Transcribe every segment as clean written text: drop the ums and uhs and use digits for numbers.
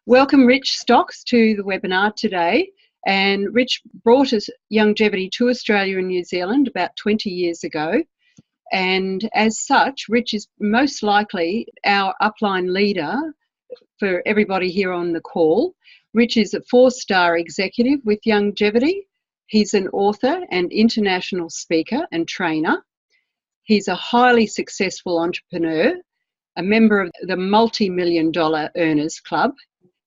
Welcome, Rich Stocks, to the webinar today. And Rich brought us Youngevity to Australia and New Zealand about 20 years ago. And as such, Rich is most likely our upline leader for everybody here on the call. Rich is a 4-star executive with Youngevity. He's an author and international speaker and trainer. He's a highly successful entrepreneur, a member of the multi-million-dollar earners club,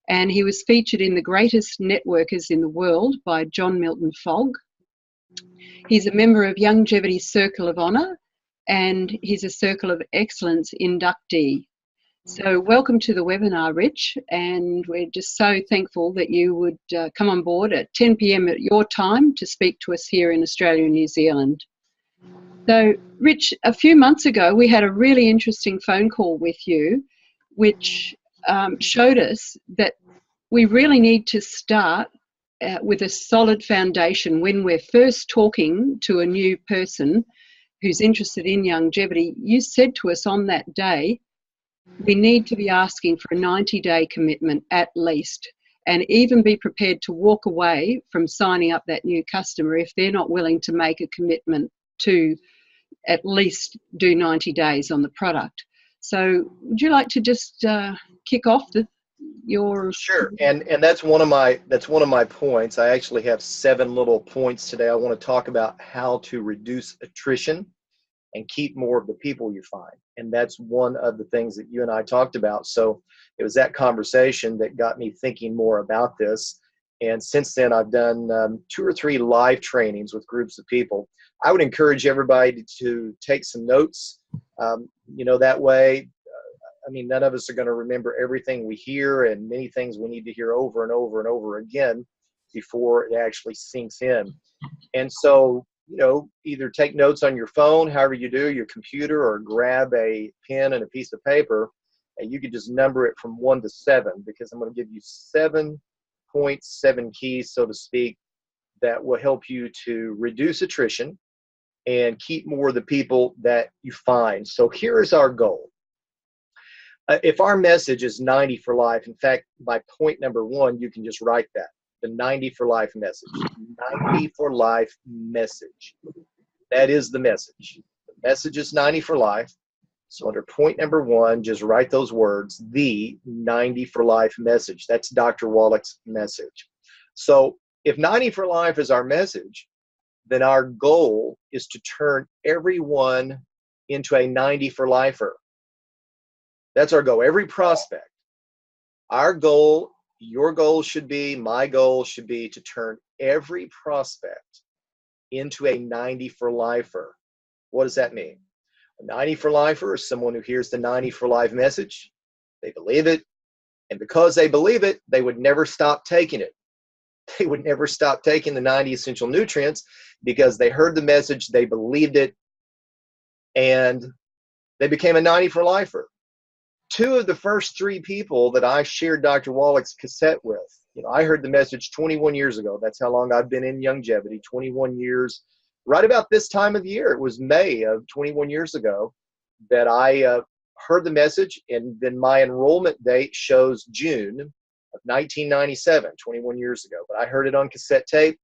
and he was featured in The Greatest Networkers in the World by John Milton Fogg. He's a member of Youngevity's Circle of Honour, and he's a Circle of Excellence inductee. So welcome to the webinar, Rich, and we're just so thankful that you would come on board at 10 p.m. at your time to speak to us here in Australia and New Zealand. So, Rich, a few months ago, we had a really interesting phone call with you, which showed us that we really need to start with a solid foundation when we're first talking to a new person who's interested in Youngevity. You said to us on that day, we need to be asking for a 90-day commitment at least, and even be prepared to walk away from signing up that new customer if they're not willing to make a commitment to at least do 90 days on the product. So would you like to just kick off your... Sure, and that's one of my points. I actually have 7 little points today. I want to talk about how to reduce attrition and keep more of the people you find. And that's one of the things that you and I talked about. So it was that conversation that got me thinking more about this. And since then, I've done 2 or 3 live trainings with groups of people. I would encourage everybody to take some notes. That way, none of us are going to remember everything we hear, and many things we need to hear over and over and over again before it actually sinks in. And so, either take notes on your phone, however you do, your computer, or grab a pen and a piece of paper, and you could just number it from 1 to 7, because I'm going to give you 7 points, 7 keys, so to speak, that will help you to reduce attrition and keep more of the people that you find. So here is our goal. If our message is 90 for life, in fact, by point number 1, you can just write that, the 90 for life message. 90 for life message. That is the message. The message is 90 for life. So under point number 1, just write those words, the 90 for life message. That's Dr. Wallach's message. So if 90 for life is our message, then our goal is to turn everyone into a 90 for lifer. That's our goal, every prospect. Our goal, your goal should be, my goal should be to turn every prospect into a 90 for lifer. What does that mean? A 90 for lifer is someone who hears the 90 for life message, they believe it, and because they believe it, they would never stop taking it. They would never stop taking the 90 essential nutrients because they heard the message, they believed it, and they became a 90 for lifer. 2 of the first 3 people that I shared Dr. Wallach's cassette with, I heard the message 21 years ago. That's how long I've been in Youngevity, 21 years. Right about this time of the year, it was May of 21 years ago that I heard the message, and then my enrollment date shows June of 1997, 21 years ago. But I heard it on cassette tape,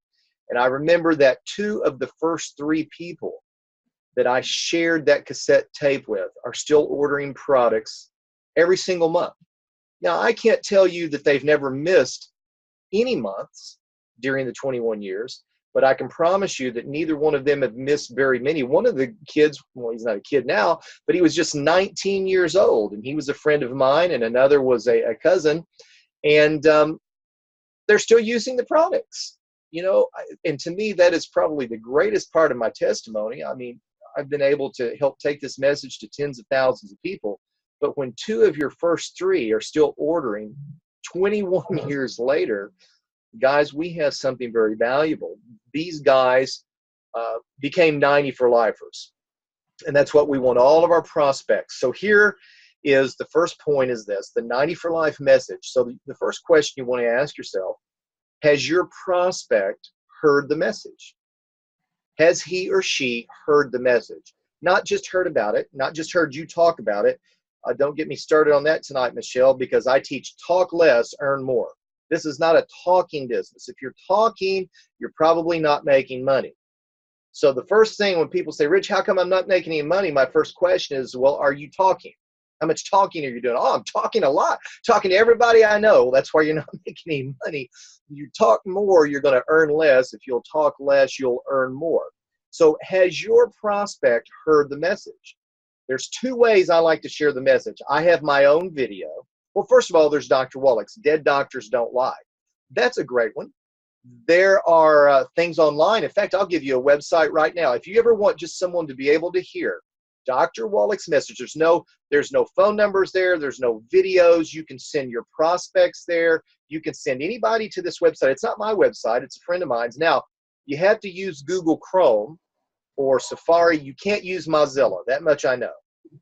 and I remember that 2 of the first 3 people that I shared that cassette tape with are still ordering products every single month. Now, I can't tell you that they've never missed any months during the 21 years, but I can promise you that neither one of them have missed very many. One of the kids, well, he's not a kid now, but he was just 19 years old, and he was a friend of mine, and another was a cousin, and they're still using the products. And to me, that is probably the greatest part of my testimony. I've been able to help take this message to tens of thousands of people. But when 2 of your first 3 are still ordering 21 years later, guys, we have something very valuable. These guys became 90 for lifers. And that's what we want all of our prospects. So here is the first point is this, the 90 for life message. So the first question you want to ask yourself, has your prospect heard the message? Has he or she heard the message? Not just heard about it, not just heard you talk about it. Don't get me started on that tonight, Michelle, because I teach talk less, earn more. This is not a talking business. If you're talking, you're probably not making money. So the first thing when people say, Rich, how come I'm not making any money? My first question is, well, are you talking? How much talking are you doing? Oh, I'm talking a lot, talking to everybody I know. Well, that's why you're not making any money. You talk more, you're going to earn less. If you'll talk less, you'll earn more. So has your prospect heard the message? There's two ways I like to share the message. I have my own video. Well, first of all, there's Dr. Wallach's Dead Doctors Don't Lie. That's a great one. There are things online. In fact, I'll give you a website right now. If you ever want just someone to be able to hear Dr. Wallach's message, there's no phone numbers there. There's no videos. You can send your prospects there. You can send anybody to this website. It's not my website. It's a friend of mine's. Now, you have to use Google Chrome or Safari. You can't use Mozilla. That much I know.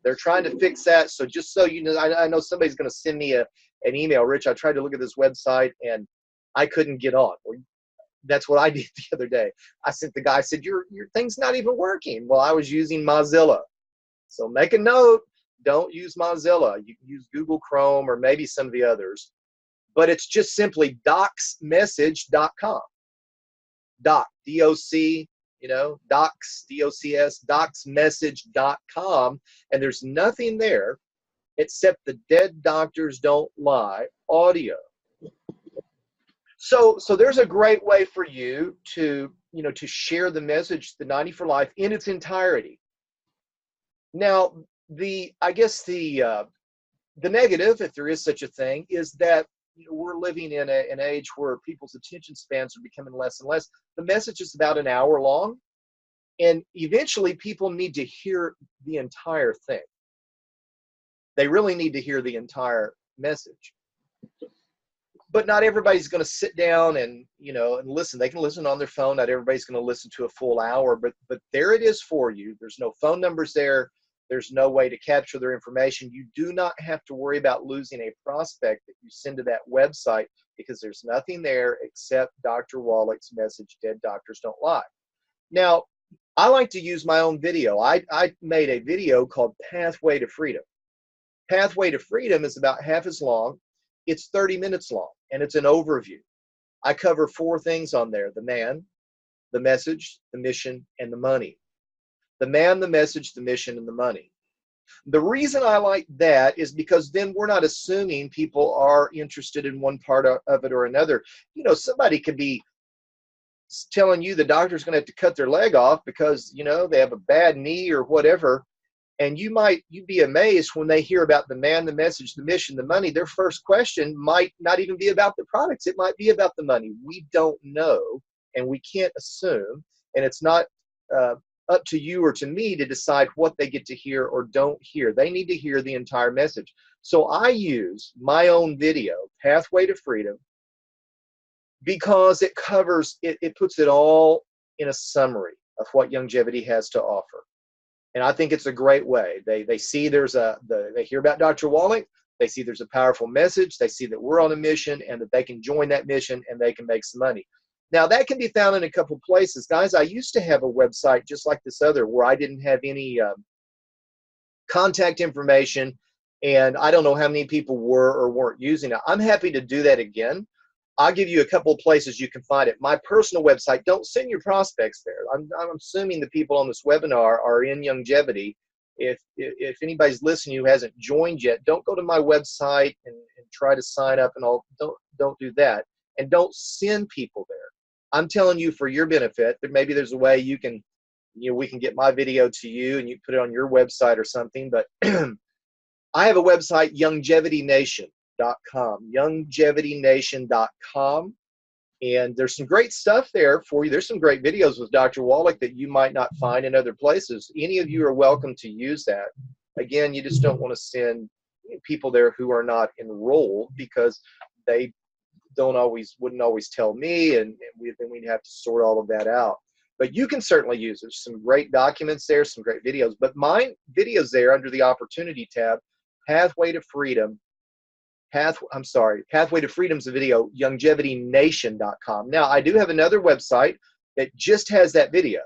They're trying to fix that. So just so you know, I know somebody's going to send me an email. Rich, I tried to look at this website and I couldn't get on. Well, that's what I did the other day. I sent the guy, I said, your thing's not even working. Well, I was using Mozilla. So make a note, don't use Mozilla. You can use Google Chrome or maybe some of the others. But it's just simply docsmessage.com. Doc, D-O-C, docs, D-O-C-S, docsmessage.com. And there's nothing there except the Dead Doctors Don't Lie audio. So there's a great way for you to share the message, the 90 for Life, in its entirety. Now, I guess the negative, if there is such a thing, is that we're living in an age where people's attention spans are becoming less and less. The message is about an hour long, and eventually people need to hear the entire thing. They really need to hear the entire message. But not everybody's going to sit down and listen. They can listen on their phone. Not everybody's going to listen to a full hour, but there it is for you. There's no phone numbers there. There's no way to capture their information. You do not have to worry about losing a prospect that you send to that website, because there's nothing there except Dr. Wallach's message, Dead Doctors Don't Lie. Now, I like to use my own video. I made a video called Pathway to Freedom. Pathway to Freedom is about half as long. It's 30 minutes long, and it's an overview. I cover 4 things on there: the man, the message, the mission, and the money. The man, the message, the mission, and the money. The reason I like that is because then we're not assuming people are interested in one part of it or another. Somebody could be telling you the doctor's going to have to cut their leg off because, they have a bad knee or whatever. And you'd be amazed when they hear about the man, the message, the mission, the money. Their first question might not even be about the products. It might be about the money. We don't know, and we can't assume. And it's not up to you or to me to decide what they get to hear or don't hear. They need to hear the entire message. So I use my own video, Pathway to Freedom, because it covers, it puts it all in a summary of what Youngevity has to offer. And I think it's a great way. They see they hear about Dr. Wallach. They see there's a powerful message. They see that we're on a mission and that they can join that mission and they can make some money. Now, that can be found in a couple places. Guys, I used to have a website just like this other where I didn't have any contact information, and I don't know how many people were or weren't using it. I'm happy to do that again. I'll give you a couple of places you can find it. My personal website, don't send your prospects there. I'm assuming the people on this webinar are in Youngevity. If anybody's listening who hasn't joined yet, don't go to my website and try to sign up and all. Don't do that. And don't send people there. I'm telling you for your benefit that maybe there's a way you can, we can get my video to you and you put it on your website or something. But I have a website, youngevitynation.com, youngevitynation.com. And there's some great stuff there for you. There's some great videos with Dr. Wallach that you might not find in other places. Any of you are welcome to use that. Again, you just don't want to send people there who are not enrolled, because they wouldn't always tell me, and then we'd have to sort all of that out. But you can certainly use it. There's some great documents there, some great videos. But my videos there under the Opportunity tab, Pathway to Freedom. Pathway to Freedom's a video, youngevitynation.com. Now, I do have another website that just has that video,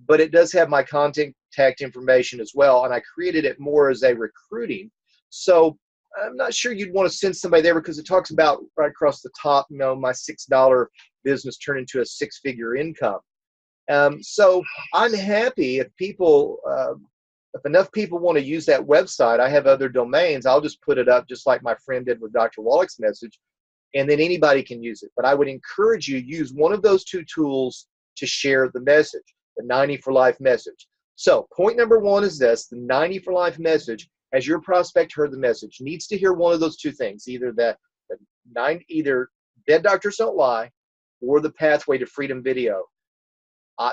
but it does have my contact information as well, and I created it more as a recruiting. So I'm not sure you'd want to send somebody there because it talks about right across the top, my $6 business turned into a six-figure income. So I'm happy if people, if enough people want to use that website. I have other domains. I'll just put it up just like my friend did with Dr. Wallach's message, and then anybody can use it. But I would encourage you to use one of those two tools to share the message, the 90 for Life message. So point number one is this: the 90 for Life message. Has your prospect heard the message? Needs to hear one of those two things: either either Dead Doctors Don't Lie, or the Pathway to Freedom video.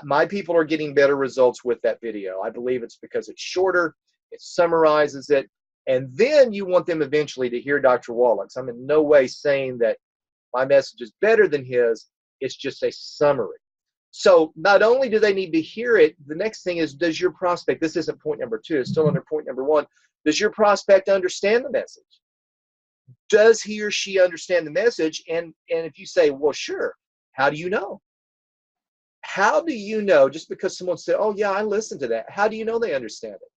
My people are getting better results with that video. I believe it's because it's shorter, it summarizes it, and then you want them eventually to hear Dr. Wallach's. I'm in no way saying that my message is better than his. It's just a summary. So not only do they need to hear it, the next thing is, does your prospect, this isn't point number two, it's still under point number one, does your prospect understand the message? Does he or she understand the message? And if you say, well, sure, how do you know? How do you know, just because someone said, oh yeah, I listened to that, how do you know they understand it?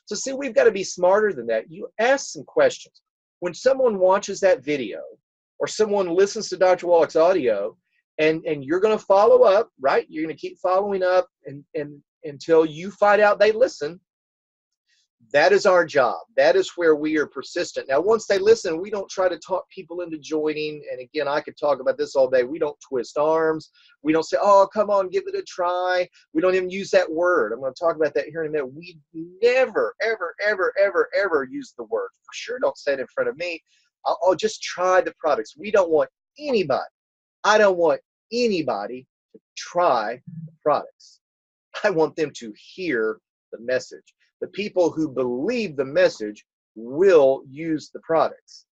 So see, we've got to be smarter than that. You ask some questions. When someone watches that video or someone listens to Dr. Wallach's audio, and you're going to follow up, right? You're going to keep following up and until you find out they listen. That is our job. That is where we are persistent. Now, once they listen, we don't try to talk people into joining. And again, I could talk about this all day. We don't twist arms. We don't say, oh, come on, give it a try. We don't even use that word. I'm going to talk about that here in a minute. We never, ever, ever, ever, ever use the word. For sure, don't say it in front of me. I'll just try the products. We don't want anybody. I don't want anybody to try the products. I want them to hear the message. The people who believe the message will use the products.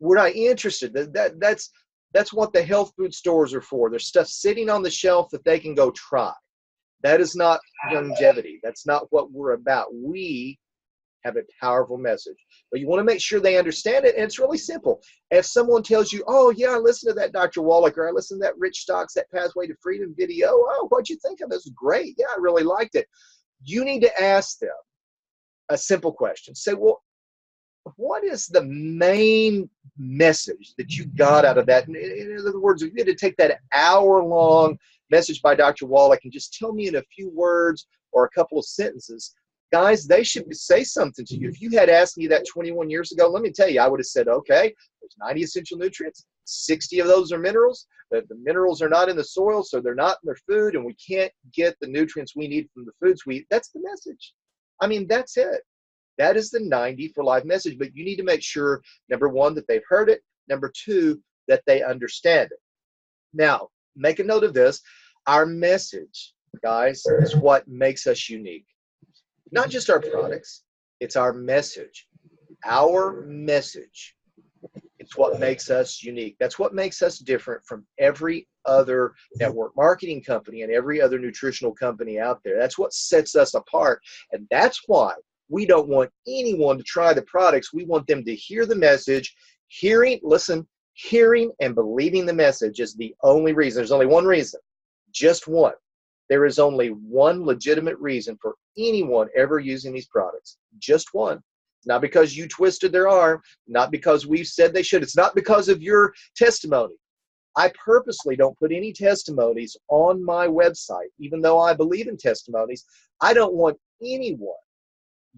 We're not interested. That's what the health food stores are for. There's stuff sitting on the shelf that they can go try. That is not longevity. That's not what we're about. We have a powerful message, but you want to make sure they understand it. And it's really simple. If someone tells you, oh yeah, I listened to that Dr. Wallach, or I listened to that Rich Stocks, that Pathway to Freedom video. Oh, what'd you think of it? It was great. Yeah, I really liked it. You need to ask them a simple question. Say, well, what is the main message that you got out of that? In other words, if you had to take that hour-long message by Dr. Wallach and just tell me in a few words or a couple of sentences, guys, they should say something to you. If you had asked me that 21 years ago, let me tell you, I would have said, okay, there's 90 essential nutrients. 60 of those are minerals. The minerals are not in the soil, so they're not in their food, and we can't get the nutrients we need from the foods we eat. That's the message. I mean, that's it. That is the 90 for Life message. But you need to make sure, number one, that they've heard it. Number two, that they understand it. Now, make a note of this. Our message, guys, is what makes us unique. Not just our products, it's our message. Our message. It's what makes us unique. That's what makes us different from every other network marketing company and every other nutritional company out there. That's what sets us apart. And that's why we don't want anyone to try the products. We want them to hear the message. Hearing and believing the message is the only reason. There's only one reason, just one. There is only one legitimate reason for anyone ever using these products. Just one. Not because you twisted their arm, not because we've said they should. It's not because of your testimony. I purposely don't put any testimonies on my website, even though I believe in testimonies. I don't want anyone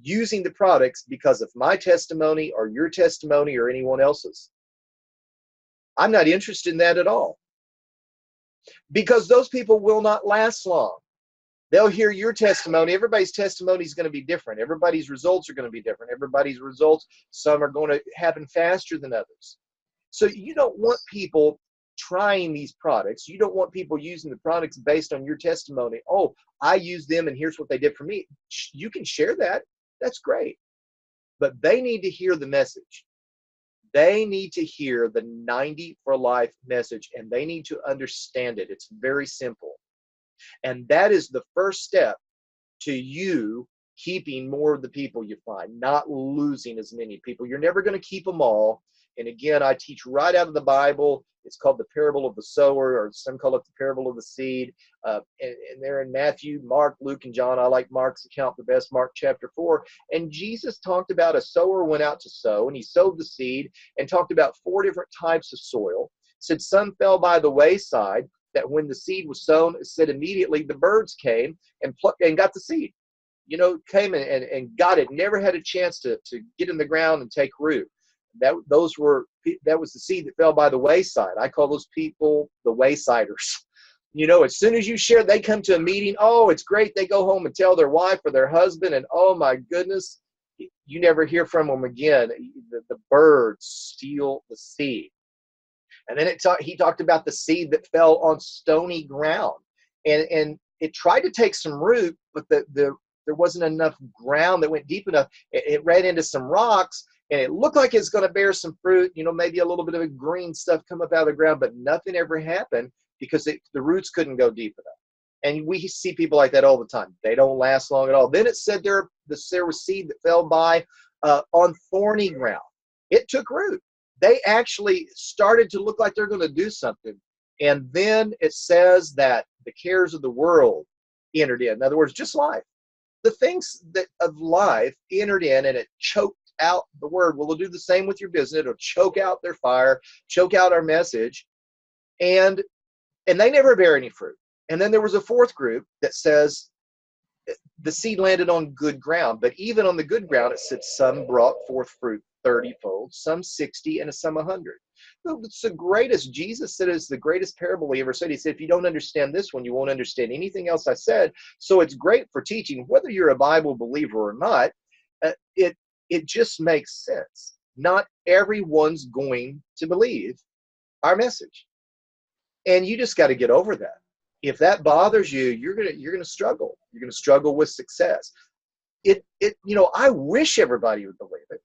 using the products because of my testimony or your testimony or anyone else's. I'm not interested in that at all. Because those people will not last long. They'll hear your testimony. Everybody's testimony is going to be different. Everybody's results are going to be different. Everybody's results, some are going to happen faster than others. So you don't want people trying these products. You don't want people using the products based on your testimony. Oh, I used them and here's what they did for me. You can share that. That's great. But they need to hear the message. They need to hear the 90 for Life message, and they need to understand it. It's very simple. And that is the first step to you keeping more of the people you find, not losing as many people. You're never going to keep them all. And again, I teach right out of the Bible. It's called the parable of the sower, or some call it the parable of the seed. And they're in Matthew, Mark, Luke, and John. I like Mark's account the best, Mark chapter 4. And Jesus talked about a sower went out to sow, and he sowed the seed, and talked about 4 different types of soil. Said some fell by the wayside, that when the seed was sown, it said immediately the birds came and plucked and got the seed. Came and got it, never had a chance to get in the ground and take root. That was the seed that fell by the wayside. I call those people the waysiders. As soon as you share, they come to a meeting. Oh, it's great. They go home and tell their wife or their husband, and oh my goodness, you never hear from them again. The birds steal the seed. And then he talked about the seed that fell on stony ground, and it tried to take some root, but there wasn't enough ground that went deep enough. It ran into some rocks, and it looked like it's going to bear some fruit, maybe a little bit of a green stuff come up out of the ground, but nothing ever happened because the roots couldn't go deep enough. And we see people like that all the time. They don't last long at all. Then it said there was seed that fell by on thorny ground. It took root. They actually started to look like they're going to do something. And then it says that the cares of the world entered in. In other words, just life. The things of life entered in, and it choked out the word. Well, it'll do the same with your business. It'll choke out their fire, choke out our message. And they never bear any fruit. And then there was a 4th group that says the seed landed on good ground. But even on the good ground, it said some brought forth fruit 30-fold, some 60, and some 100. It's the greatest. Jesus said it's the greatest parable he ever said. He said, if you don't understand this one, you won't understand anything else I said. So it's great for teaching, whether you're a Bible believer or not. It just makes sense. Not everyone's going to believe our message, and you just got to get over that. If that bothers you, you're gonna struggle. You're gonna struggle with success. I wish everybody would believe it,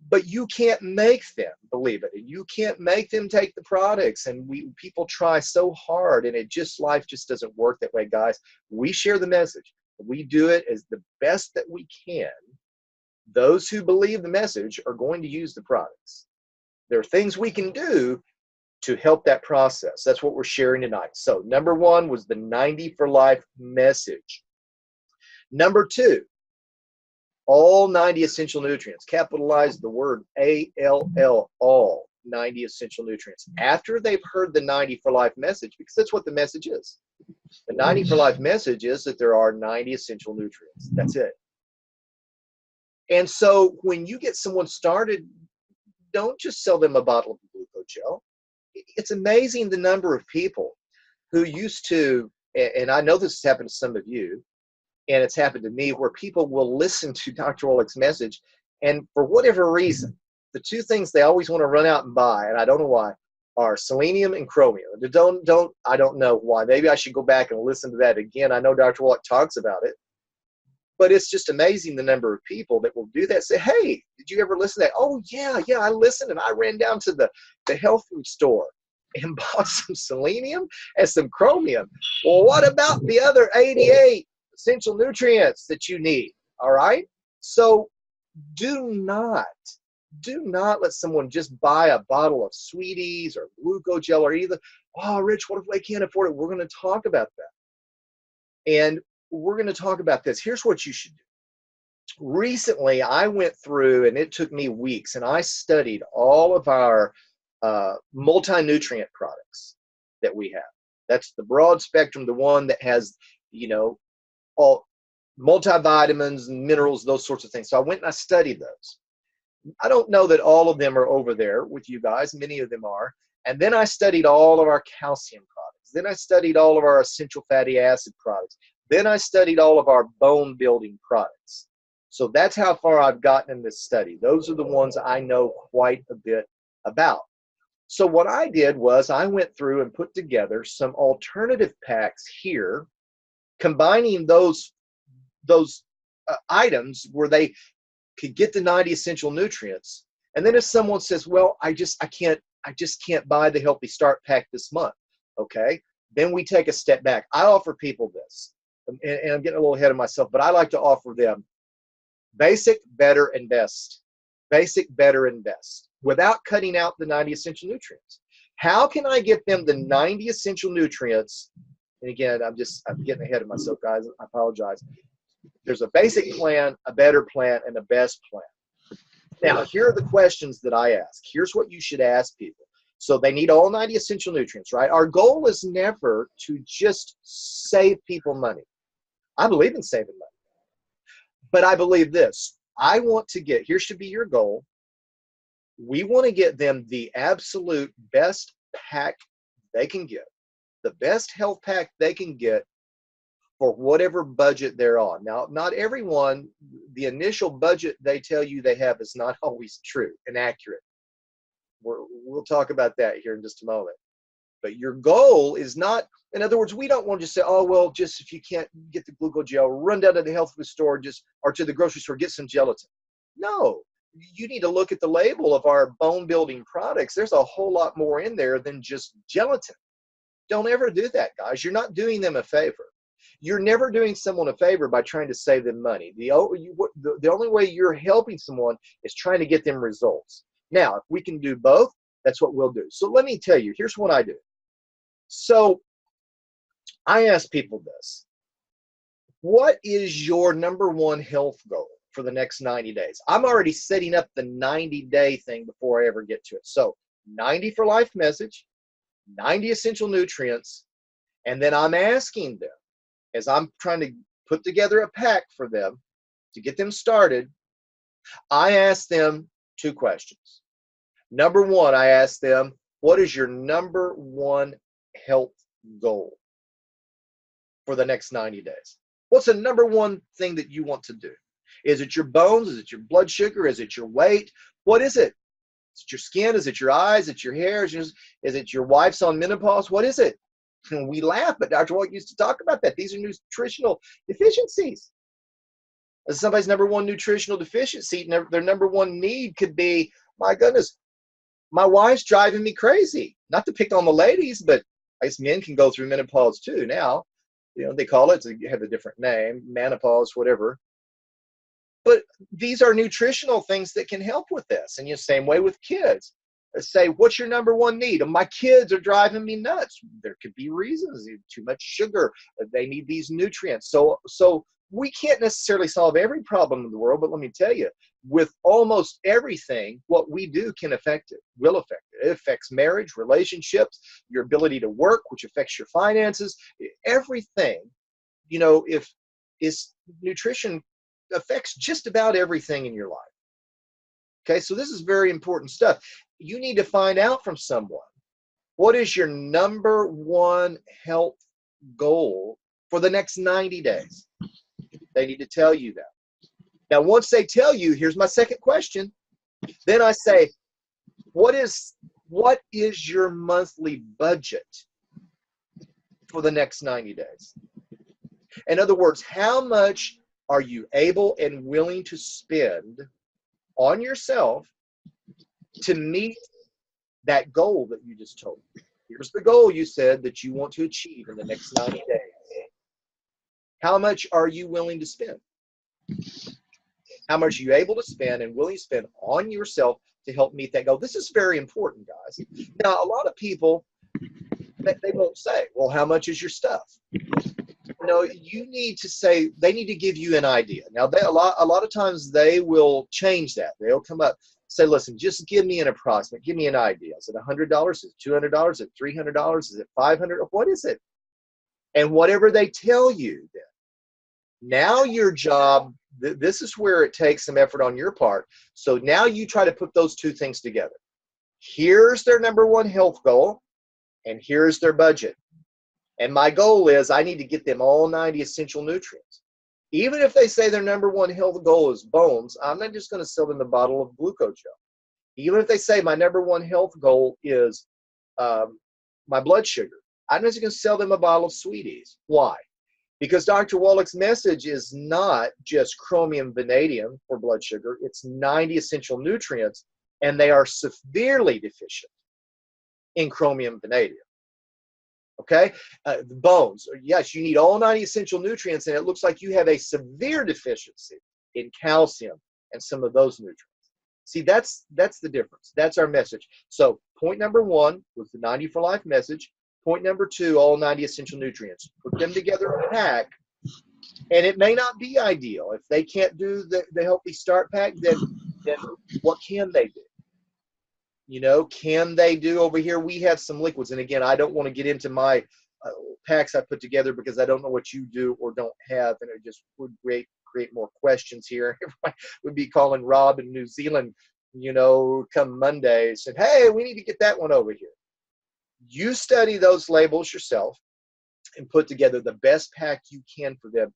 but you can't make them believe it, and you can't make them take the products. And people try so hard, and life just doesn't work that way, guys. We share the message. We do it as the best that we can. Those who believe the message are going to use the products. There are things we can do to help that process. That's what we're sharing tonight. So number 1 was the 90 for life message. Number 2, all 90 essential nutrients. Capitalize the word ALL, all 90 essential nutrients. After they've heard the 90 for life message, because that's what the message is. The 90 for life message is that there are 90 essential nutrients. That's it. And so when you get someone started, don't just sell them a bottle of glucogel. It's amazing the number of people who used to, and I know this has happened to some of you, and it's happened to me, where people will listen to Dr. Oleg's message, and for whatever reason, the 2 things they always want to run out and buy, and I don't know why, are selenium and chromium. I don't know why. Maybe I should go back and listen to that again. I know Dr. Oleg talks about it, but it's just amazing the number of people that will do that. Say, hey, did you ever listen to that? Oh, yeah, I listened, and I ran down to the health food store and bought some selenium and some chromium. Well, what about the other 88 essential nutrients that you need? All right? So do not let someone just buy a bottle of Sweeties or glucogel or either. Oh, Rich, what if they can't afford it? We're going to talk about that. And we're going to talk about this. Here's what you should do. Recently, I went through, and it took me weeks, and I studied all of our multi-nutrient products that we have. That's the broad spectrum, the one that has, all multivitamins, minerals, those sorts of things. So I went and I studied those. I don't know that all of them are over there with you guys. Many of them are. And then I studied all of our calcium products. Then I studied all of our essential fatty acid products. Then I studied all of our bone building products. So that's how far I've gotten in this study. Those are the ones I know quite a bit about. So what I did was I went through and put together some alternative packs here, combining those items where they could get the 90 essential nutrients. And then if someone says, well, I just can't buy the Healthy Start pack this month. Okay. Then we take a step back. I offer people this, and I'm getting a little ahead of myself, but I like to offer them basic, better, and best. Basic, better, and best. without cutting out the 90 essential nutrients. How can I get them the 90 essential nutrients? And again, I'm getting ahead of myself, guys. I apologize. There's a basic plan, a better plan, and a best plan. Now, here are the questions that I ask. Here's what you should ask people. So they need all 90 essential nutrients, right? Our goal is never to just save people money. I believe in saving money. But I believe this. I want to get, here should be your goal. We want to get them the absolute best pack they can get, the best health pack they can get for whatever budget they're on. Now, not everyone, the initial budget they tell you they have is not always true and accurate. We'll talk about that here in just a moment. But your goal is not, in other words, we don't want to just say, oh, well, just if you can't get the glucogel, run down to the health food store or to the grocery store, get some gelatin. No, you need to look at the label of our bone building products. There's a whole lot more in there than just gelatin. Don't ever do that, guys. You're not doing them a favor. You're never doing someone a favor by trying to save them money. The only way you're helping someone is trying to get them results. Now, if we can do both, that's what we'll do. So let me tell you, here's what I do. So I ask people this. What is your number one health goal for the next 90 days? I'm already setting up the 90-day thing before I ever get to it. So 90 for life message, 90 essential nutrients, and then I'm asking them, as I'm trying to put together a pack for them to get them started, I ask them two questions. Number one, I ask them, what is your number one health goal for the next 90 days? What's the number one thing that you want to do? Is it your bones? Is it your blood sugar? Is it your weight? What is it? Is it your skin? Is it your eyes? Is it your hair? Is it your wife's on menopause? What is it? And we laugh, but Dr. Walt used to talk about that. These are nutritional deficiencies. Somebody's number one nutritional deficiency, their number one need could be, my goodness, my wife's driving me crazy. Not to pick on the ladies, but I guess men can go through menopause too now. You know, they call it, they have a different name, menopause, whatever. But these are nutritional things that can help with this. And the same way with kids. Say, what's your number one need? My kids are driving me nuts. There could be reasons. Too much sugar. They need these nutrients. So we can't necessarily solve every problem in the world, but let me tell you, with almost everything, what we do can affect it, will affect it. It affects marriage, relationships, your ability to work, which affects your finances. Everything, you know, nutrition affects just about everything in your life. Okay, so this is very important stuff. You need to find out from someone, what is your number one health goal for the next 90 days? They need to tell you that. Now, once they tell you, here's my second question. Then I say, what is your monthly budget for the next 90 days? In other words, how much are you able and willing to spend on yourself to meet that goal that you just told me? Here's the goal you said that you want to achieve in the next 90 days. How much are you willing to spend? How much are you able to spend and willing to spend on yourself to help meet that goal? This is very important, guys. Now, a lot of people, they won't say, well, how much is your stuff? No, you need to say, they need to give you an idea. Now, a lot of times they will change that. They'll come up, say, listen, just give me an approximate, give me an idea. Is it $100? Is it $200? Is it $300? Is it $500? What is it? And whatever they tell you, then, now your job, this is where it takes some effort on your part. So now you try to put those two things together. Here's their number one health goal, and here's their budget. And my goal is I need to get them all 90 essential nutrients. Even if they say their number one health goal is bones, I'm not just going to sell them a bottle of glucogel. Even if they say my number one health goal is my blood sugar, I'm not just going to sell them a bottle of Sweeties. Why? Because Dr. Wallach's message is not just chromium, vanadium for blood sugar. It's 90 essential nutrients, and they are severely deficient in chromium, vanadium. Okay? Bones. Yes, you need all 90 essential nutrients, and it looks like you have a severe deficiency in calcium and some of those nutrients. See, that's the difference. That's our message. So point number one was the 90 for life message. Point number two, all 90 essential nutrients. Put them together in a pack, and it may not be ideal. If they can't do the Healthy Start pack, then what can they do? You know, can they do over here? We have some liquids. And again, I don't want to get into my packs I put together because I don't know what you do or don't have. And it just would create more questions here. Everybody would be calling Rob in New Zealand, you know, come Monday, said, hey, we need to get that one over here. You study those labels yourself and put together the best pack you can for them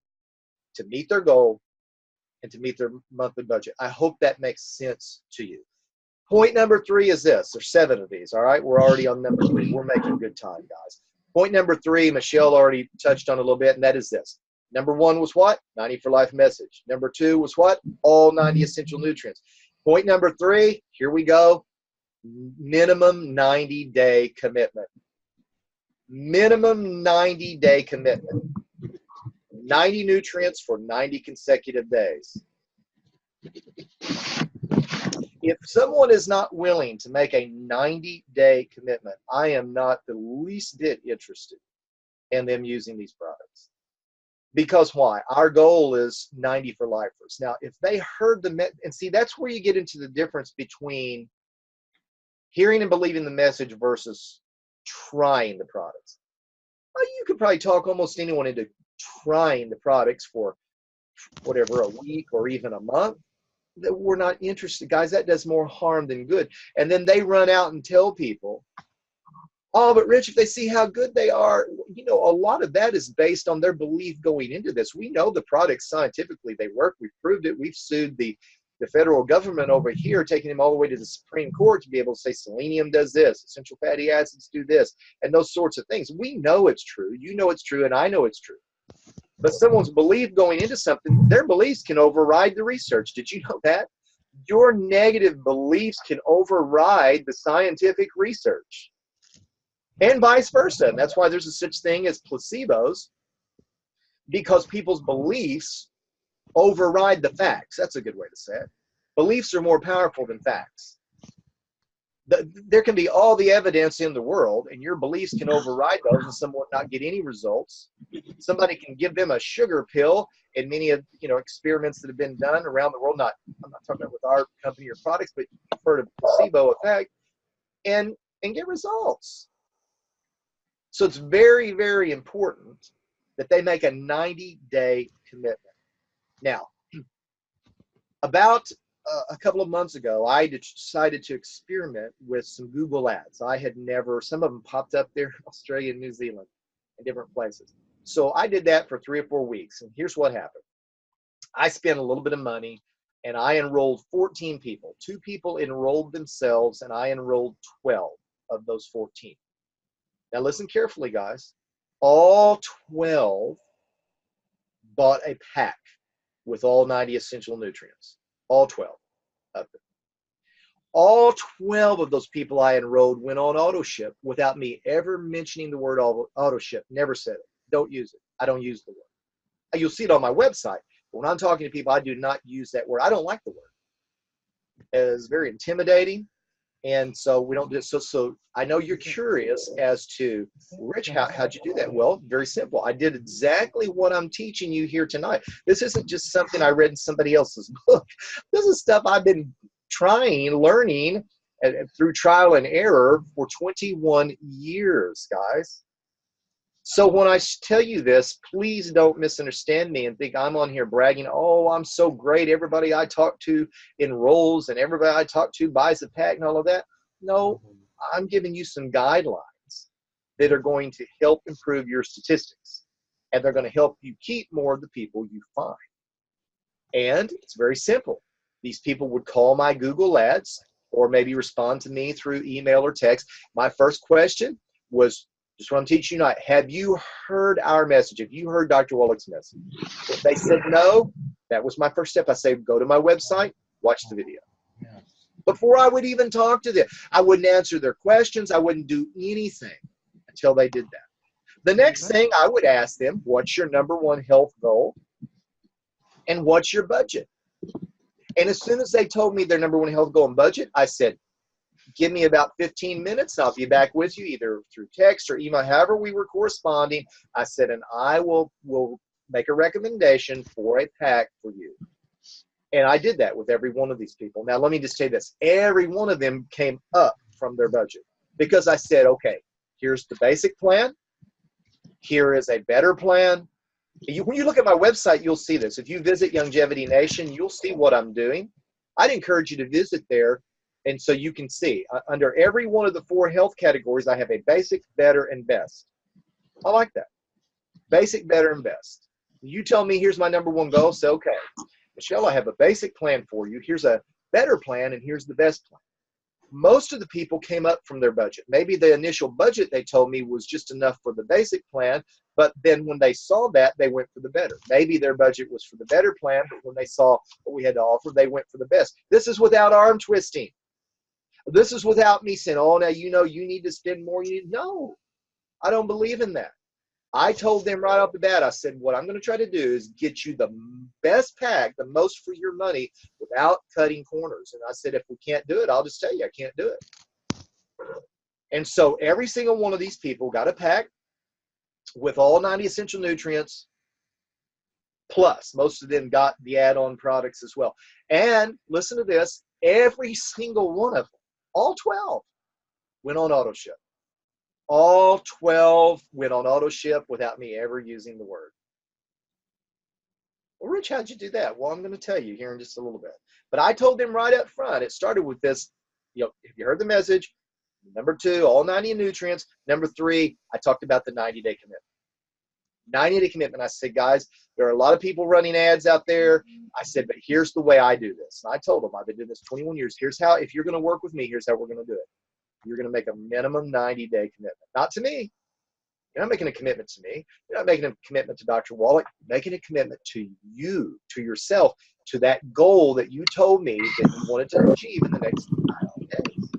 to meet their goal and to meet their monthly budget. I hope that makes sense to you. Point number three is this. There's 7 of these, all right? We're already on number 3. We're making good time, guys. Point number 3, Michelle already touched on a little bit, and that is this. Number 1 was what? 90 for life message. Number 2 was what? All 90 essential nutrients. Point number 3, here we go. Minimum 90-day commitment. Minimum 90-day commitment. 90 nutrients for 90 consecutive days. If someone is not willing to make a 90-day commitment, I am not the least bit interested in them using these products. Because why? Our goal is 90 for lifers. Now, if they heard and see, that's where you get into the difference between hearing and believing the message versus trying the products. Well, you could probably talk almost anyone into trying the products for whatever, a week or even a month. That we're not interested, guys. That does more harm than good. And then they run out and tell people, oh, but Rich, if they see how good they are, you know, a lot of that is based on their belief going into this. We know the products scientifically, they work. We've proved it. We've sued the federal government over here, taking them all the way to the Supreme Court to be able to say selenium does this, essential fatty acids do this, and those sorts of things. We know it's true. You know it's true, and I know it's true. But someone's belief going into something, their beliefs can override the research. Did you know that? Your negative beliefs can override the scientific research. And vice versa. And that's why there's a such thing as placebos, because people's beliefs override the facts. That's a good way to say it. Beliefs are more powerful than facts. There can be all the evidence in the world, and your beliefs can override those, and someone not get any results. Somebody can give them a sugar pill in many of experiments that have been done around the world. I'm not talking about with our company or products, but you've heard of placebo effect, and get results. So it's very, very important that they make a 90-day commitment. Now, about a couple of months ago, I decided to experiment with some Google ads. Some of them popped up there in Australia and New Zealand in different places. So I did that for 3 or 4 weeks. And here's what happened. I spent a little bit of money and I enrolled 14 people. 2 people enrolled themselves and I enrolled 12 of those 14. Now listen carefully, guys. All 12 bought a pack with all 90 essential nutrients. All 12 of them. All 12 of those people I enrolled went on auto ship without me ever mentioning the word auto ship. Never said it. Don't use it. I don't use the word. You'll see it on my website. But when I'm talking to people, I do not use that word. I don't like the word. It's very intimidating. And so we don't do it. So I know you're curious as to, Rich, how'd you do that? Well, very simple. I did exactly what I'm teaching you here tonight. This isn't just something I read in somebody else's book. This is stuff I've been learning through trial and error for 21 years, guys. So when I tell you this, please don't misunderstand me and think I'm on here bragging, oh, I'm so great. Everybody I talk to enrolls and everybody I talk to buys a pack and all of that. No, I'm giving you some guidelines that are going to help improve your statistics. And they're going to help you keep more of the people you find. And it's very simple. These people would call my Google ads or maybe respond to me through email or text. My first question was, just what I'm teaching you tonight, have you heard our message? Have you heard Dr. Wallach's message? If they said no, that was my first step. I say, go to my website, watch the video. Before I would even talk to them, I wouldn't answer their questions. I wouldn't do anything until they did that. The next thing I would ask them, what's your #1 health goal? And what's your budget? And as soon as they told me their number one health goal and budget, I said, give me about 15 minutes. I'll be back with you either through text or email, however we were corresponding. I said, and I will make a recommendation for a pack for you. And I did that with every one of these people. Now, let me just say this. Every one of them came up from their budget because I said, okay, here's the basic plan. Here is a better plan. When you look at my website, you'll see this. If you visit Youngevity Nation, you'll see what I'm doing. I'd encourage you to visit there, and so you can see. Under every one of the 4 health categories, I have a basic, better, and best. I like that. Basic, better, and best. You tell me, here's my number one goal. Say, okay, Michelle, I have a basic plan for you. Here's a better plan, and here's the best plan. Most of the people came up from their budget. Maybe the initial budget they told me was just enough for the basic plan, but then when they saw that, they went for the better. Maybe their budget was for the better plan, but when they saw what we had to offer, they went for the best. This is without arm twisting. This is without me saying, oh, now you know you need to spend more. No, I don't believe in that. I told them right off the bat, I said, what I'm going to try to do is get you the best pack, the most for your money without cutting corners. And I said, if we can't do it, I'll just tell you I can't do it. And so every single one of these people got a pack with all 90 essential nutrients, plus most of them got the add-on products as well. And listen to this, every single one of them, all 12, went on auto ship. All 12 went on auto ship without me ever using the word. Well, Rich, how'd you do that? Well, I'm going to tell you here in just a little bit. But I told them right up front, it started with this, if you heard the message, number 2, all 90 nutrients. Number 3, I talked about the 90-day commitment. 90-day commitment. I said, guys, there are a lot of people running ads out there. I said, but here's the way I do this. And I told them, I've been doing this 21 years. Here's how, if you're going to work with me, here's how we're going to do it. You're going to make a minimum 90-day commitment. Not to me. You're not making a commitment to me. You're not making a commitment to Dr. Wallach. You're making a commitment to you, to yourself, to that goal that you told me that you wanted to achieve in the next 90 days.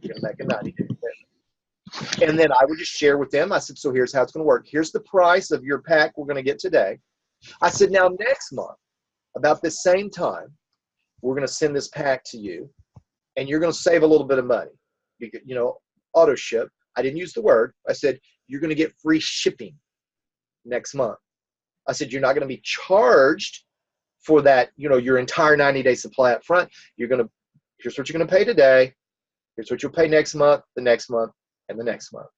You're going to make a 90-day commitment. And then I would just share with them. I said, so here's how it's going to work. Here's the price of your pack we're going to get today. I said, now next month, about this same time, we're going to send this pack to you, and you're going to save a little bit of money. Auto ship. I didn't use the word. I said, you're going to get free shipping next month. I said, you're not going to be charged for that, your entire 90-day supply up front. Here's what you're going to pay today. Here's what you'll pay next month, the next month, and the next month.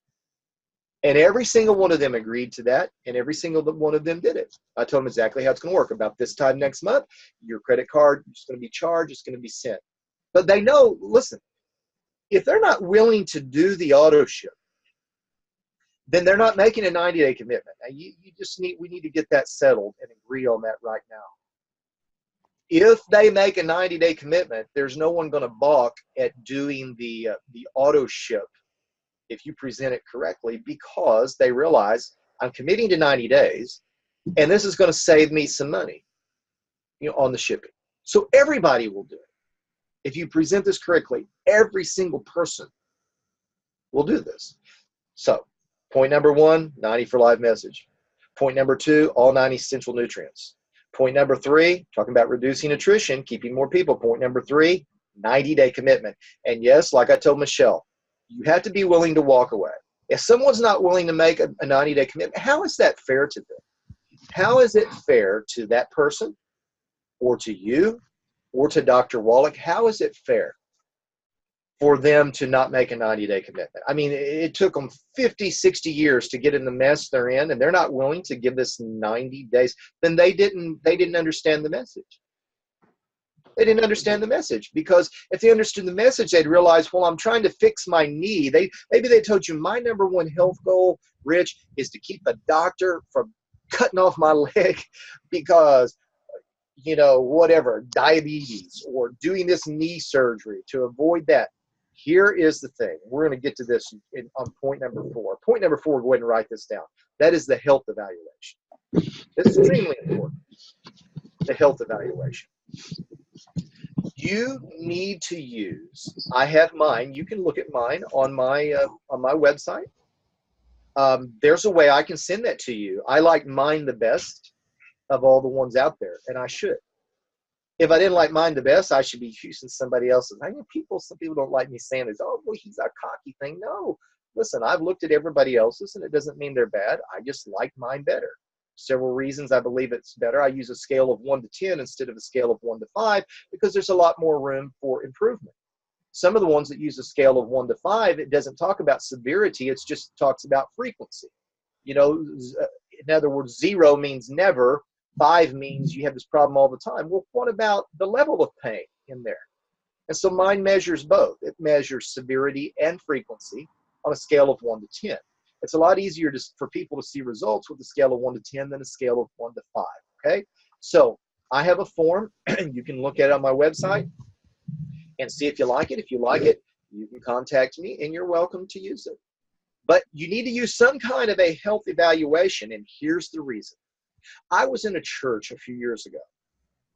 And every single one of them agreed to that, and every single one of them did it. I told them exactly how it's going to work. About this time next month, your credit card is going to be charged. It's going to be sent. But they know, listen, if they're not willing to do the auto ship, then they're not making a 90-day commitment. Now, we need to get that settled and agree on that right now. If they make a 90-day commitment, there's no one going to balk at doing the auto ship if you present it correctly, because they realize I'm committing to 90 days, and this is going to save me some money, on the shipping. So everybody will do it. If you present this correctly, every single person will do this. So point number 1, 90 for life message. Point number 2, all 90 essential nutrients. Point number 3, talking about reducing attrition, keeping more people. Point number 3, 90-day commitment. And yes, like I told Michelle, you have to be willing to walk away. If someone's not willing to make a 90-day commitment, how is that fair to them? How is it fair to that person, or to you, or to Dr. Wallach? How is it fair for them to not make a 90-day commitment? I mean, it took them 50, 60 years to get in the mess they're in, and they're not willing to give this 90 days. Then they didn't understand the message. They didn't understand the message, because if they understood the message, they'd realize, well, I'm trying to fix my knee. Maybe they told you, my number 1 health goal, Rich, is to keep a doctor from cutting off my leg because, whatever, diabetes, or doing this knee surgery to avoid that. Here is the thing. We're going to get to this on point number 4. Point number 4, go ahead and write this down. That is the health evaluation. It's extremely important, the health evaluation. You need to use, I have mine. You can look at mine on my website. There's a way I can send that to you. I like mine the best of all the ones out there, and I should. If I didn't like mine the best, I should be using somebody else's. I know some people don't like me saying this. Oh, well, he's our cocky thing. No, listen, I've looked at everybody else's, and it doesn't mean they're bad. I just like mine better. Several reasons I believe it's better. I use a scale of 1 to 10 instead of a scale of 1 to 5 because there's a lot more room for improvement. Some of the ones that use a scale of 1 to 5, it doesn't talk about severity. It just talks about frequency. You know, in other words, 0 means never. 5 means you have this problem all the time. Well, what about the level of pain in there? And so mine measures both. It measures severity and frequency on a scale of 1 to 10. It's a lot easier for people to see results with a scale of 1 to 10 than a scale of 1 to 5. Okay? So I have a form. You can look at it on my website and see if you like it. If you like it, you can contact me, and you're welcome to use it. But you need to use some kind of a health evaluation, and here's the reason. I was in a church a few years ago,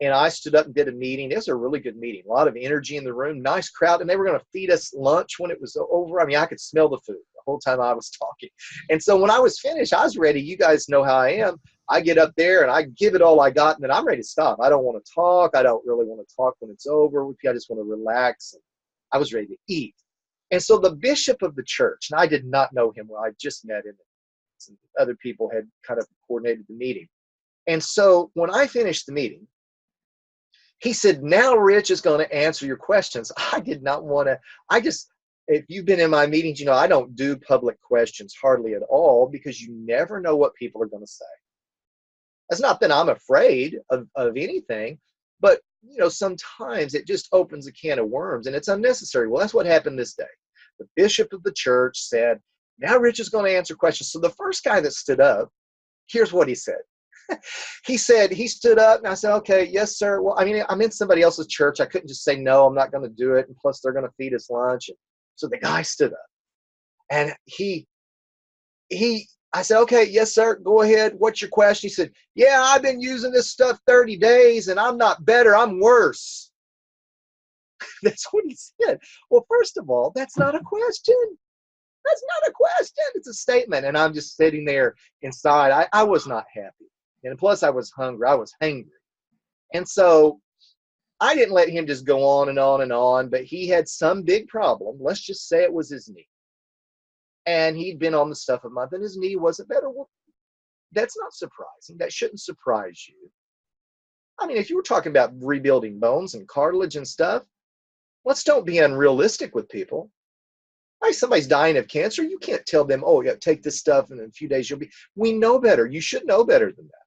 and I stood up and did a meeting. It was a really good meeting. A lot of energy in the room, nice crowd, and they were going to feed us lunch when it was over. I mean, I could smell the food the whole time I was talking. And so when I was finished, I was ready. You guys know how I am. I get up there and I give it all I got, and then I'm ready to stop. I don't want to talk. I don't really want to talk when it's over with you. I just want to relax. And I was ready to eat. And so the bishop of the church, and I did not know him well. I just met him. Some other people had kind of coordinated the meeting. And so when I finished the meeting, he said, now Rich is going to answer your questions. I did not want to. If you've been in my meetings, you know I don't do public questions hardly at all because you never know what people are going to say. It's not that I'm afraid of anything, but you know sometimes it just opens a can of worms and it's unnecessary. Well, that's what happened this day. The bishop of the church said, now Rich is going to answer questions. So the first guy that stood up, here's what he said. He said, he stood up and I said, okay, yes, sir. Well, I mean, I'm in somebody else's church. I couldn't just say, no, I'm not going to do it. And plus they're going to feed us lunch. And so the guy stood up and I said, okay, yes, sir. Go ahead. What's your question? He said, yeah, I've been using this stuff 30 days and I'm not better. I'm worse. That's what he said. Well, first of all, that's not a question. That's not a question. It's a statement. And I'm just sitting there inside. I was not happy. And plus I was hungry. I was hangry. And so I didn't let him just go on and on and on, but he had some big problem. Let's just say it was his knee. And he'd been on the stuff a month and his knee wasn't better. Well, that's not surprising. That shouldn't surprise you. I mean, if you were talking about rebuilding bones and cartilage and stuff, let's don't be unrealistic with people. Like somebody's dying of cancer, you can't tell them, oh, yeah, take this stuff and in a few days you'll be. We know better. You should know better than that.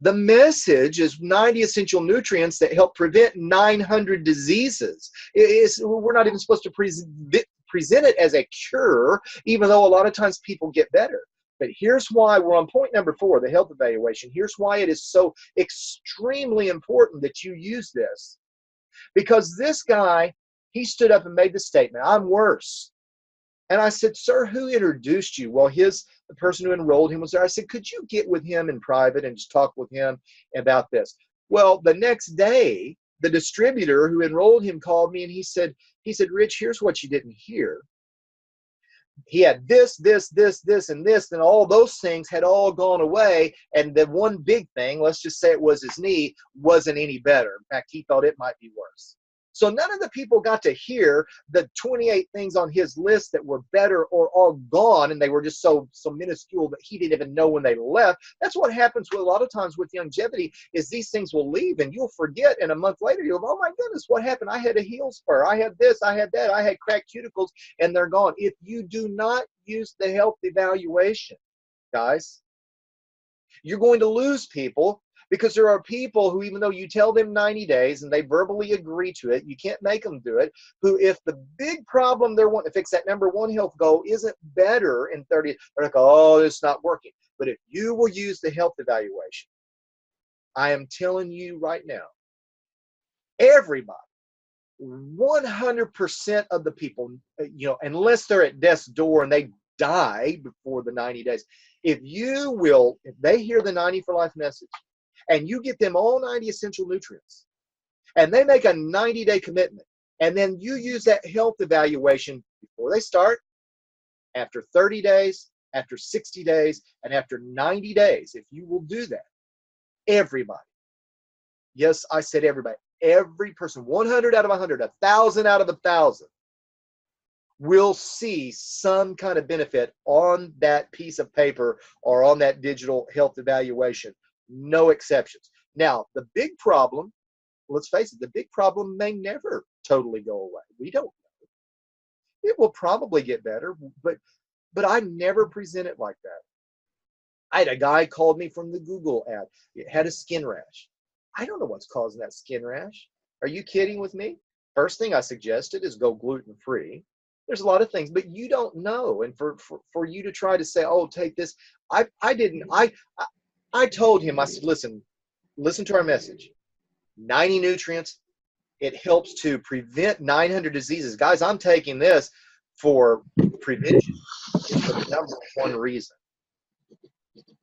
The message is 90 essential nutrients that help prevent 900 diseases. We're not even supposed to present it as a cure, even though a lot of times people get better. But here's why we're on point number 4, the health evaluation. Here's why it is so extremely important that you use this. Because this guy, he stood up and made the statement, I'm worse. And I said, sir, who introduced you? Well, the person who enrolled him was there. I said, could you get with him in private and just talk with him about this? Well, the next day, the distributor who enrolled him called me and he said, Rich, here's what you didn't hear. He had this, and this, and all those things had all gone away. And the one big thing, let's just say it was his knee, wasn't any better. In fact, he thought it might be worse. So none of the people got to hear the 28 things on his list that were better or all gone, and they were just so minuscule that he didn't even know when they left. That's what happens with a lot of times with longevity is these things will leave and you'll forget, and a month later you'll go, oh my goodness, what happened? I had a heel spur. I had this, I had that, I had cracked cuticles, and they're gone. If you do not use the health evaluation, guys, you're going to lose people. Because there are people who, even though you tell them 90 days and they verbally agree to it, you can't make them do it, who if the big problem they're wanting to fix, that number 1 health goal, isn't better in 30, they're like, oh, it's not working. But if you will use the health evaluation, I am telling you right now, everybody, 100% of the people, unless they're at death's door and they die before the 90 days, if they hear the 90 for Life message, and you get them all 90 essential nutrients, and they make a 90-day commitment, and then you use that health evaluation before they start, after 30 days, after 60 days, and after 90 days, if you will do that, everybody, Yes, I said everybody. Every person, 100 out of 100, 1,000 out of 1,000 will see some kind of benefit on that piece of paper or on that digital health evaluation. No exceptions. Now, the big problem, let's face it, the big problem may never totally go away. We don't know. It will probably get better, but I never present it like that. I had a guy called me from the Google ad. It had a skin rash. I don't know what's causing that skin rash. Are you kidding with me? First thing I suggested is go gluten-free. There's a lot of things, but you don't know. And for you to try to say, oh, take this, I told him, I said, listen to our message. 90 nutrients. It helps to prevent 900 diseases. Guys, I'm taking this for prevention. It's the number one reason.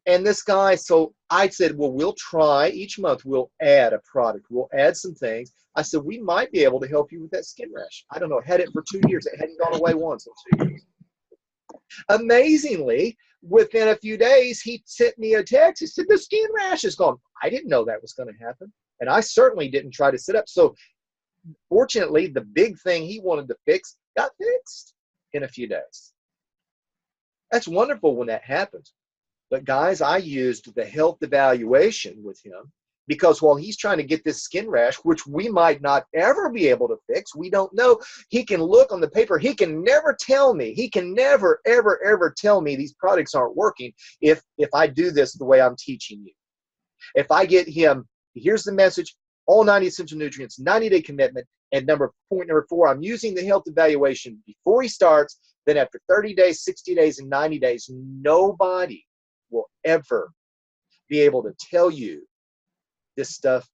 And this guy, so I said, well, we'll try each month. We'll add a product. We'll add some things. I said, we might be able to help you with that skin rash. I don't know. I had it for 2 years. It hadn't gone away once in 2 years. Amazingly, within a few days, he sent me a text. He said, the skin rash is gone. I didn't know that was going to happen. And I certainly didn't try to sit up. So fortunately, the big thing he wanted to fix got fixed in a few days. That's wonderful when that happens. But guys, I used the health evaluation with him because while he's trying to get this skin rash, which we might not ever be able to fix, we don't know. He can look on the paper. He can never tell me. He can never, ever, ever tell me these products aren't working if I do this the way I'm teaching you. If I get him, here's the message, all 90 essential nutrients, 90-day commitment, and point number 4, I'm using the health evaluation before he starts. Then after 30 days, 60 days, and 90 days, nobody will ever be able to tell you this stuff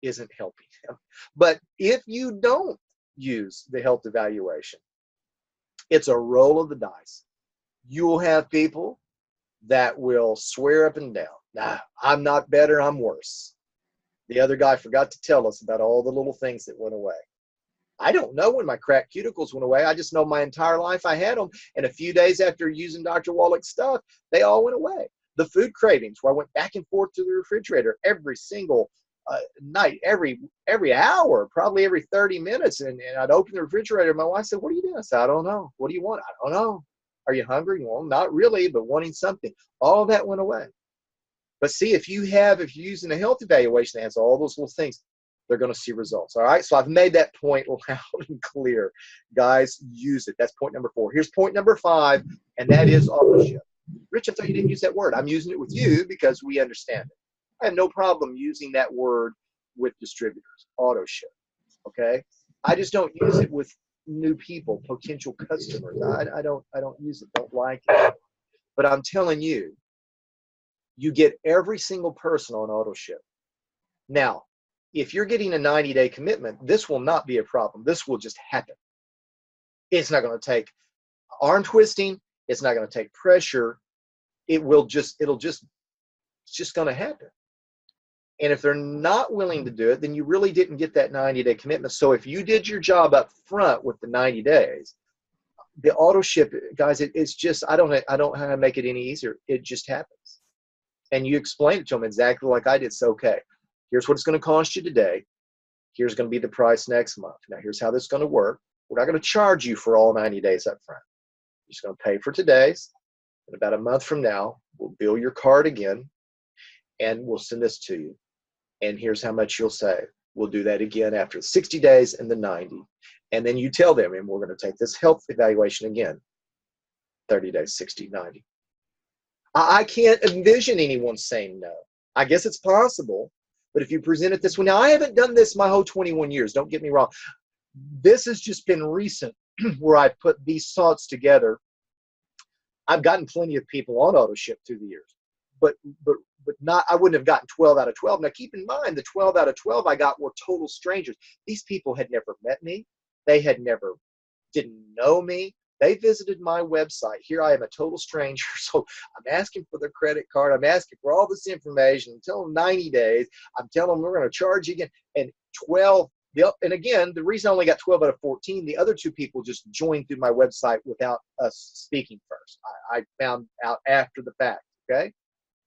isn't helping him. But if you don't use the health evaluation, it's a roll of the dice. You will have people that will swear up and down, nah, I'm not better, I'm worse. The other guy forgot to tell us about all the little things that went away. I don't know when my cracked cuticles went away. I just know my entire life I had them. And a few days after using Dr. Wallach's stuff, they all went away. The food cravings, where I went back and forth to the refrigerator every single night, every hour, probably every 30 minutes. And I'd open the refrigerator. My wife said, what are you doing? I said, I don't know. What do you want? I don't know. Are you hungry? Well, not really, but wanting something. All that went away. But see, if you're using a health evaluation that has all those little things, they're going to see results. All right. So I've made that point loud and clear. Guys, use it. That's point number 4. Here's point number 5, and that is auto-ship. Rich, I thought you didn't use that word. I'm using it with you because we understand it. I have no problem using that word with distributors, auto-ship. Okay. I just don't use it with new people, potential customers. I don't use it. Don't like it. But I'm telling you, you get every single person on auto-ship. Now, if you're getting a 90-day commitment, this will not be a problem. This will just happen. It's not going to take arm twisting. It's not going to take pressure. It's just going to happen. And if they're not willing to do it, then you really didn't get that 90-day commitment. So if you did your job up front with the 90 days, the auto ship, guys, it's just, I don't know how to make it any easier. It just happens. And you explain it to them exactly like I did. So, okay, here's what it's going to cost you today. Here's going to be the price next month. Now, here's how this is going to work. We're not going to charge you for all 90 days up front. You're just going to pay for today's. And about a month from now, we'll bill your card again, and we'll send this to you. And here's how much you'll save. We'll do that again after 60 days and the 90. And then you tell them, and we're going to take this health evaluation again, 30 days, 60, 90. I can't envision anyone saying no. I guess it's possible, but if you present it this way, now I haven't done this my whole 21 years, don't get me wrong. This has just been recent where I've put these thoughts together. I've gotten plenty of people on auto ship through the years, but not, I wouldn't have gotten 12 out of 12. Now keep in mind, the 12 out of 12 I got were total strangers. These people had never met me. They didn't know me. They visited my website. Here I am, a total stranger. So I'm asking for their credit card. I'm asking for all this information. I'm telling them 90 days. I'm telling them we're going to charge you again. And 12, and again, the reason I only got 12 out of 14, the other 2 people just joined through my website without us speaking first. I found out after the fact, okay?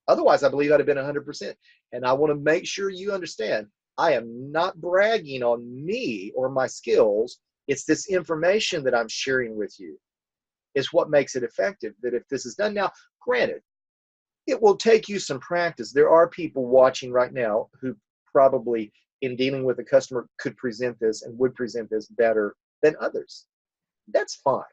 Otherwise, I believe I'd have been 100%. And I want to make sure you understand, I am not bragging on me or my skills. It's this information that I'm sharing with you is what makes it effective. That if this is done now, granted, it will take you some practice. There are people watching right now who probably in dealing with a customer could present this and would present this better than others. That's fine.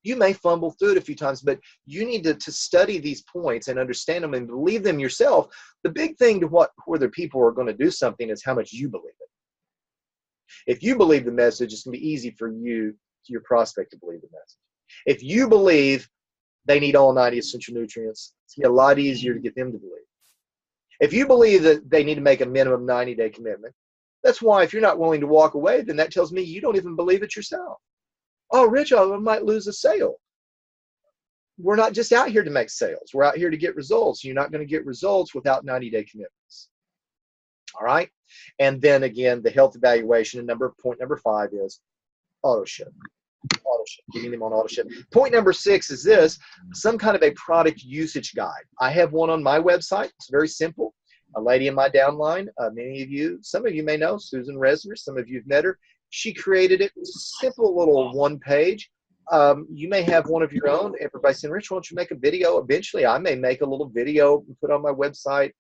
You may fumble through it a few times, but you need to study these points and understand them and believe them yourself. The big thing to whether people are going to do something is how much you believe it. If you believe the message, it's going to be easy for your prospect to believe the message. If you believe they need all 90 essential nutrients, it's going to be a lot easier to get them to believe. If you believe that they need to make a minimum 90-day commitment, that's why if you're not willing to walk away, then that tells me you don't even believe it yourself. Oh, Rich, I might lose a sale. We're not just out here to make sales. We're out here to get results. You're not going to get results without 90-day commitments. All right? And then again, the health evaluation and point number 5 is auto ship. Auto ship, getting them on auto ship. Point number 6 is this, some kind of a product usage guide. I have one on my website. It's very simple. A lady in my downline, some of you may know, Susan Resner, some of you have met her. She created it. It's a simple little one page. You may have one of your own. Everybody's saying, Rich, why don't you make a video? Eventually, I may make a little video and put on my website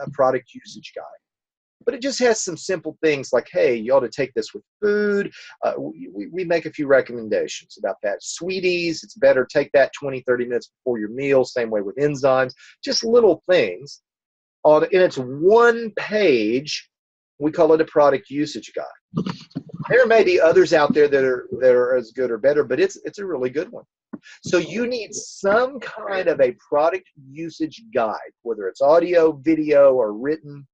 a product usage guide. But it just has some simple things like, hey, you ought to take this with food. We make a few recommendations about that. Sweeties, it's better take that 20, 30 minutes before your meal. Same way with enzymes. Just little things. And it's one page. We call it a product usage guide. There may be others out there that are as good or better, but it's a really good one. So you need some kind of a product usage guide, whether it's audio, video, or written,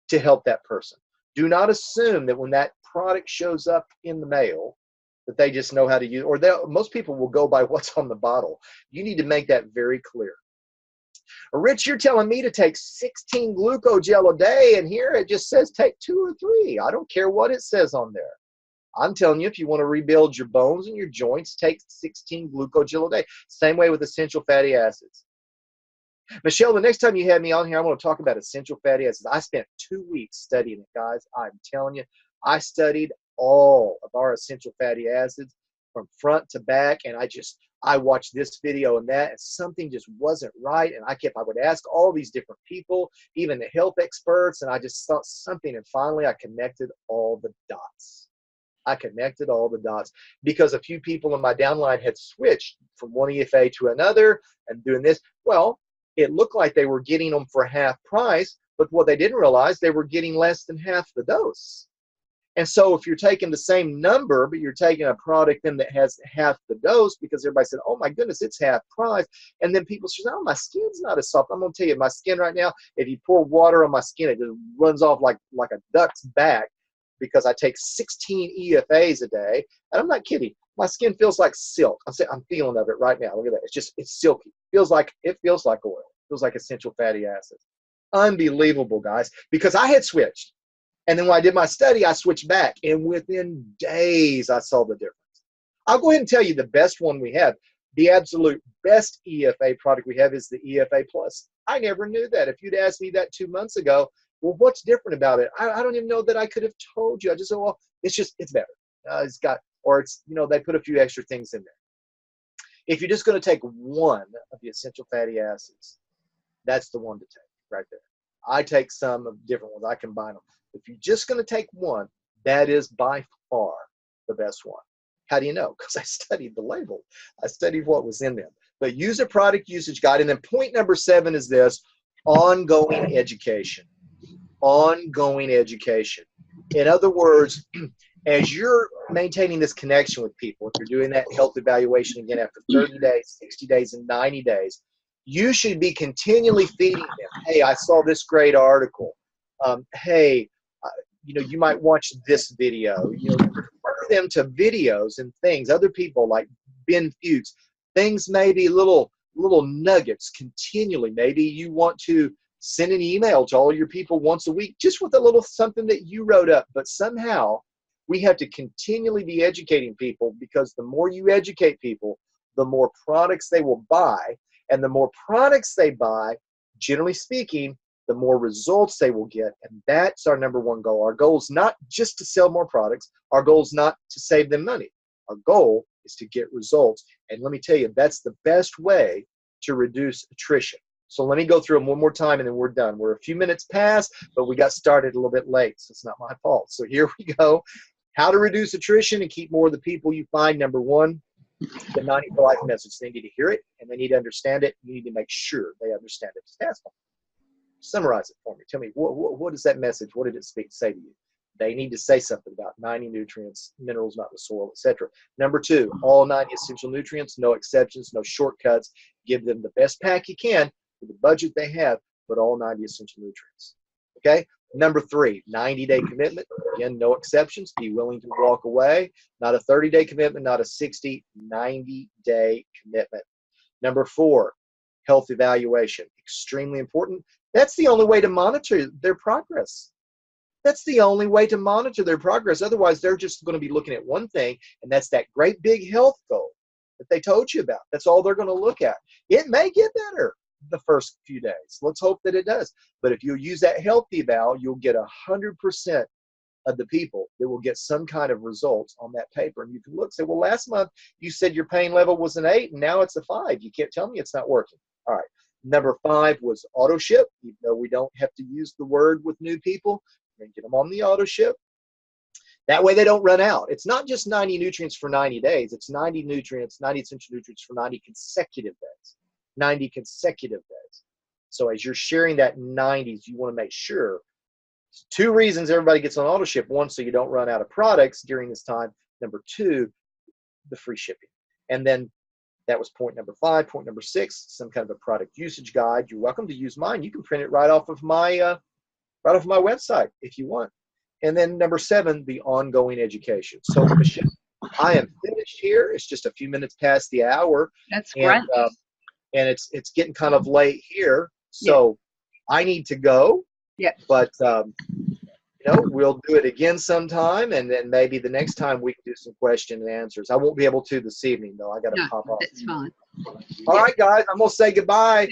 to help that person. Do not assume that when that product shows up in the mail that they just know how to use, or most people will go by what's on the bottle. You need to make that very clear. Rich, you're telling me to take 16 glucogel a day, and here it just says take 2 or 3. I don't care what it says on there. I'm telling you, if you want to rebuild your bones and your joints, take 16 glucogel a day. Same way with essential fatty acids. Michelle, the next time you have me on here, I want to talk about essential fatty acids. I spent 2 weeks studying it, guys. I'm telling you, I studied all of our essential fatty acids from front to back, and I watched this video and that, and something just wasn't right, and I would ask all these different people, even the health experts, and I just thought something, and finally I connected all the dots. I connected all the dots because a few people in my downline had switched from one EFA to another and doing this. Well, it looked like they were getting them for half price, but what they didn't realize, they were getting less than half the dose. And so if you're taking the same number, but you're taking a product then that has half the dose, because everybody said, oh my goodness, it's half price. And then people say, oh, my skin's not as soft. I'm going to tell you, my skin right now, if you pour water on my skin, it just runs off like a duck's back, because I take 16 EFAs a day. And I'm not kidding. My skin feels like silk. I'm feeling of it right now. Look at that. It's silky. It feels like oil. It feels like essential fatty acids. Unbelievable, guys, because I had switched. And then when I did my study, I switched back. And within days, I saw the difference. I'll go ahead and tell you the best one we have. The absolute best EFA product we have is the EFA Plus. I never knew that. If you'd asked me that 2 months ago, well, what's different about it? I don't even know that I could have told you. I just said, well, it's better. They put a few extra things in there. If you're just going to take one of the essential fatty acids, that's the one to take right there. I take some of different ones. I combine them. If you're just going to take one, that is by far the best one. How do you know? Because I studied the label. I studied what was in them. But use a product usage guide. And then point number 7 is this: ongoing education. Ongoing education. In other words, as you're maintaining this connection with people, if you're doing that health evaluation again after 30 days, 60 days, and 90 days, you should be continually feeding them. Hey, I saw this great article. You might watch this video. Refer them to videos and things. Other people like Ben Fuchs. Things maybe little nuggets continually. Maybe you want to send an email to all your people once a week, just with a little something that you wrote up. But somehow we have to continually be educating people, because the more you educate people, the more products they will buy. And the more products they buy, generally speaking, the more results they will get. And that's our number one goal. Our goal is not just to sell more products. Our goal is not to save them money. Our goal is to get results. And let me tell you, that's the best way to reduce attrition. So let me go through them one more time and then we're done. We're a few minutes past, but we got started a little bit late, so it's not my fault. So here we go. How to reduce attrition and keep more of the people you find. Number one, the 90 for life message. They need to hear it and they need to understand it. You need to make sure they understand it. Just ask them. Summarize it for me. Tell me, what is that message? What did it say to you? They need to say something about 90 nutrients, minerals, not the soil, etc. Number two, all 90 essential nutrients, no exceptions, no shortcuts. Give them the best pack you can with the budget they have, but all 90 essential nutrients. Okay? Number three, 90-day commitment. Again, no exceptions. Be willing to walk away. Not a 30-day commitment, not a 60, 90-day commitment. Number four, health evaluation. Extremely important. That's the only way to monitor their progress. That's the only way to monitor their progress. Otherwise, they're just going to be looking at one thing, and that's that great big health goal that they told you about. That's all they're going to look at. It may get better the first few days. Let's hope that it does. But if you use that health eval, you'll get 100% of the people that will get some kind of results on that paper. And you can look, say, well, last month you said your pain level was an 8, and now it's a 5. You can't tell me it's not working. All right. Number 5 was auto ship. Even though we don't have to use the word with new people, we're going to get them on the auto ship. That way they don't run out. It's not just 90 nutrients for 90 days. It's 90 nutrients, 90 essential nutrients for 90 consecutive days. 90 consecutive days. So as you're sharing that 90s, you want to make sure. 2 reasons everybody gets on auto ship. 1, so you don't run out of products during this time. Number 2, the free shipping. And then that was point number 5. Point number 6, some kind of a product usage guide. You're welcome to use mine. You can print it right off of my website if you want. And then number 7, the ongoing education. So Michelle, I am finished here. It's just a few minutes past the hour. That's great. And it's getting kind of late here, so I need to go. Yeah. But we'll do it again sometime, and then maybe the next time we can do some question and answers. I won't be able to this evening though. I got to pop off. That's fine. All right, guys. I'm gonna say goodbye.